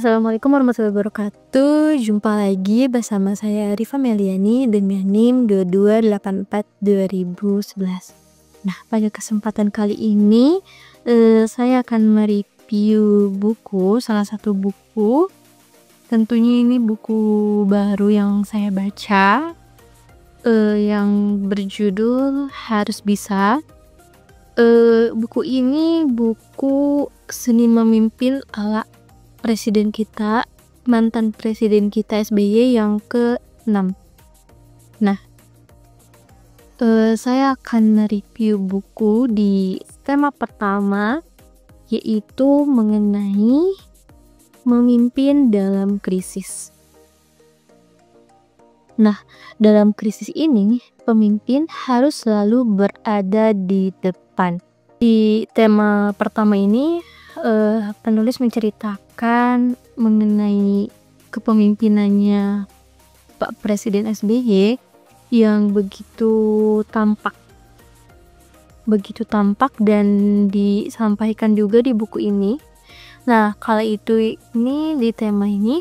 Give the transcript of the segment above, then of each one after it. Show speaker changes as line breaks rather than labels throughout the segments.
Assalamualaikum warahmatullahi wabarakatuh. Jumpa lagi bersama saya Rifa Meliani dengan NIM 2284/2011. Nah, pada kesempatan kali ini saya akan mereview buku, salah satu buku. Tentunya ini buku baru yang saya baca, yang berjudul Harus Bisa. Buku ini buku Seni Memimpin ala presiden kita, mantan presiden kita SBY yang ke-6. Nah, saya akan mereview buku di tema pertama, yaitu mengenai memimpin dalam krisis. Nah, dalam krisis ini, pemimpin harus selalu berada di depan. Di tema pertama ini, penulis menceritakan mengenai kepemimpinannya Pak Presiden SBY yang begitu tampak dan disampaikan juga di buku ini. Nah, kala itu ini di tema ini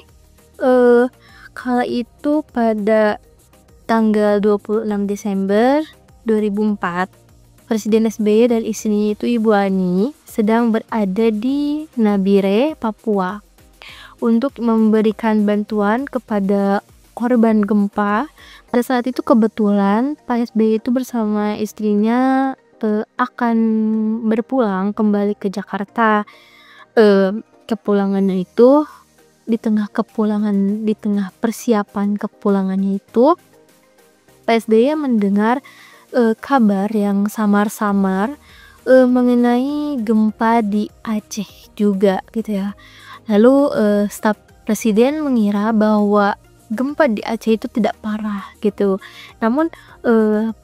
kala itu pada tanggal 26 Desember 2004, Presiden SBY dan istrinya itu Ibu Ani sedang berada di Nabire, Papua untuk memberikan bantuan kepada korban gempa. Pada saat itu kebetulan Pak SBY itu bersama istrinya akan berpulang kembali ke Jakarta. Kepulangannya itu di tengah persiapan kepulangannya itu Pak SBY mendengar kabar yang samar-samar mengenai gempa di Aceh juga gitu ya. Lalu staf presiden mengira bahwa gempa di Aceh itu tidak parah gitu. Namun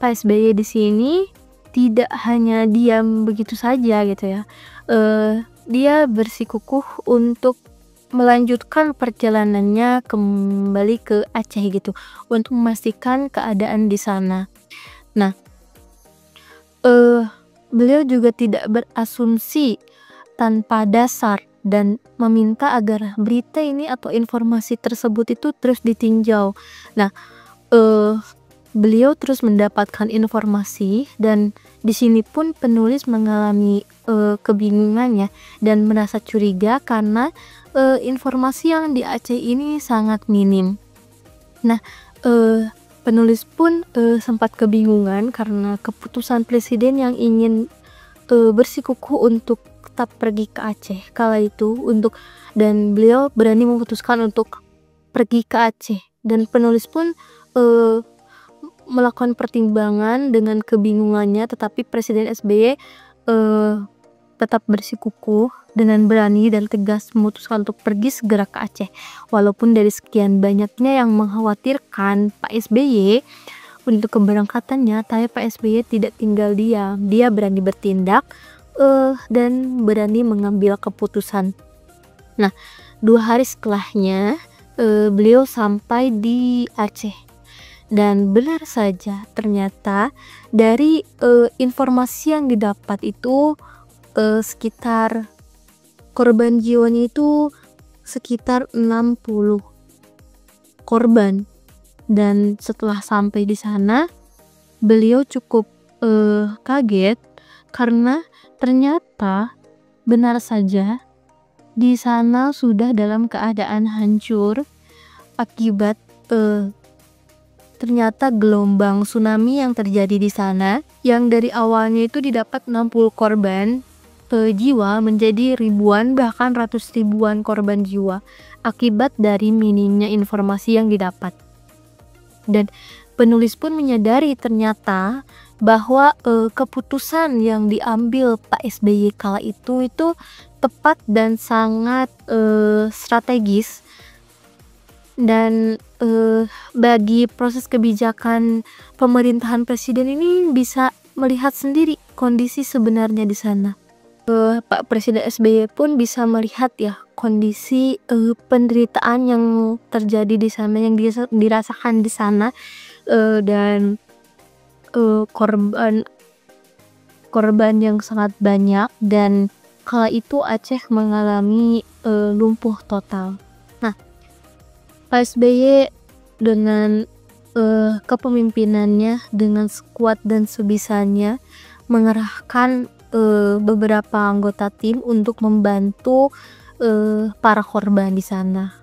Pak SBY di sini tidak hanya diam begitu saja gitu ya. Dia bersikukuh untuk melanjutkan perjalanannya kembali ke Aceh gitu untuk memastikan keadaan di sana. Nah, beliau juga tidak berasumsi tanpa dasar dan meminta agar berita ini atau informasi tersebut itu terus ditinjau. Nah, beliau terus mendapatkan informasi dan di sini pun penulis mengalami kebingungannya dan merasa curiga karena informasi yang di Aceh ini sangat minim. Nah, penulis pun sempat kebingungan karena keputusan presiden yang ingin bersikukuh untuk tetap pergi ke Aceh kala itu dan beliau berani memutuskan untuk pergi ke Aceh, dan penulis pun melakukan pertimbangan dengan kebingungannya, tetapi Presiden SBY tetap bersikukuh dengan berani dan tegas memutuskan untuk pergi segera ke Aceh. Walaupun dari sekian banyaknya yang mengkhawatirkan Pak SBY untuk keberangkatannya, tapi Pak SBY tidak tinggal diam. Dia berani bertindak dan berani mengambil keputusan. Nah, 2 hari setelahnya beliau sampai di Aceh. Dan benar saja, ternyata dari informasi yang didapat itu sekitar korban jiwanya itu sekitar 60 korban. Dan setelah sampai di sana, beliau cukup kaget karena ternyata benar saja di sana sudah dalam keadaan hancur akibat ternyata gelombang tsunami yang terjadi di sana, yang dari awalnya itu didapat 60 korban jiwa menjadi ribuan bahkan ratus ribuan korban jiwa akibat dari minimnya informasi yang didapat. Dan penulis pun menyadari ternyata bahwa keputusan yang diambil Pak SBY kala itu tepat dan sangat strategis, dan bagi proses kebijakan pemerintahan presiden ini bisa melihat sendiri kondisi sebenarnya di sana. Pak Presiden SBY pun bisa melihat ya kondisi penderitaan yang terjadi di sana, yang dirasakan di sana, dan korban yang sangat banyak, dan kala itu Aceh mengalami lumpuh total. Pak SBY dengan kepemimpinannya dengan sekuat dan sebisanya mengerahkan beberapa anggota tim untuk membantu para korban di sana,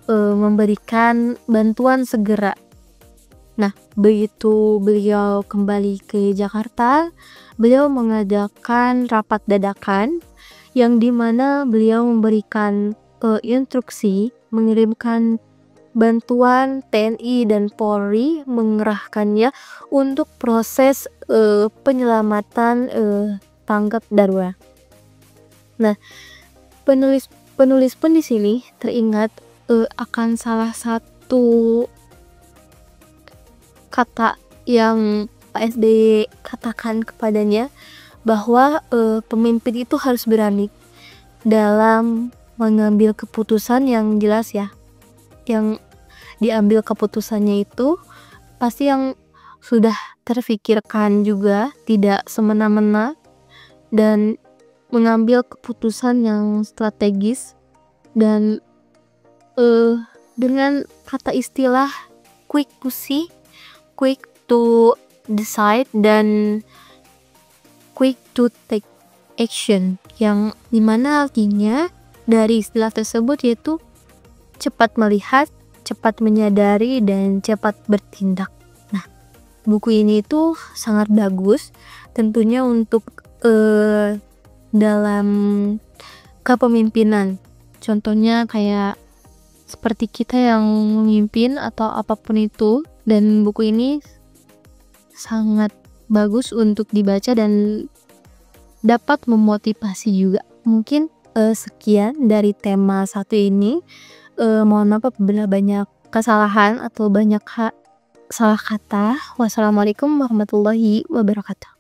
memberikan bantuan segera. Nah, begitu beliau kembali ke Jakarta, beliau mengadakan rapat dadakan yang dimana beliau memberikan instruksi mengirimkan bantuan TNI dan Polri, mengerahkannya untuk proses penyelamatan tanggap darurat. Nah, penulis pun di sini teringat akan salah satu kata yang Pak SBY katakan kepadanya, bahwa pemimpin itu harus berani dalam mengambil keputusan yang jelas ya. Yang diambil keputusannya itu pasti yang sudah terfikirkan juga, tidak semena-mena, dan mengambil keputusan yang strategis dan dengan kata istilah quick to see, quick to decide, dan quick to take action, yang dimana artinya dari istilah tersebut yaitu cepat melihat, cepat menyadari, dan cepat bertindak. Nah, buku ini itu sangat bagus tentunya untuk dalam kepemimpinan. Contohnya kayak seperti kita yang memimpin atau apapun itu, dan buku ini sangat bagus untuk dibaca dan dapat memotivasi juga. Mungkin sekian dari tema satu ini. Mohon maaf apabila banyak kesalahan atau banyak salah kata. Wassalamualaikum warahmatullahi wabarakatuh.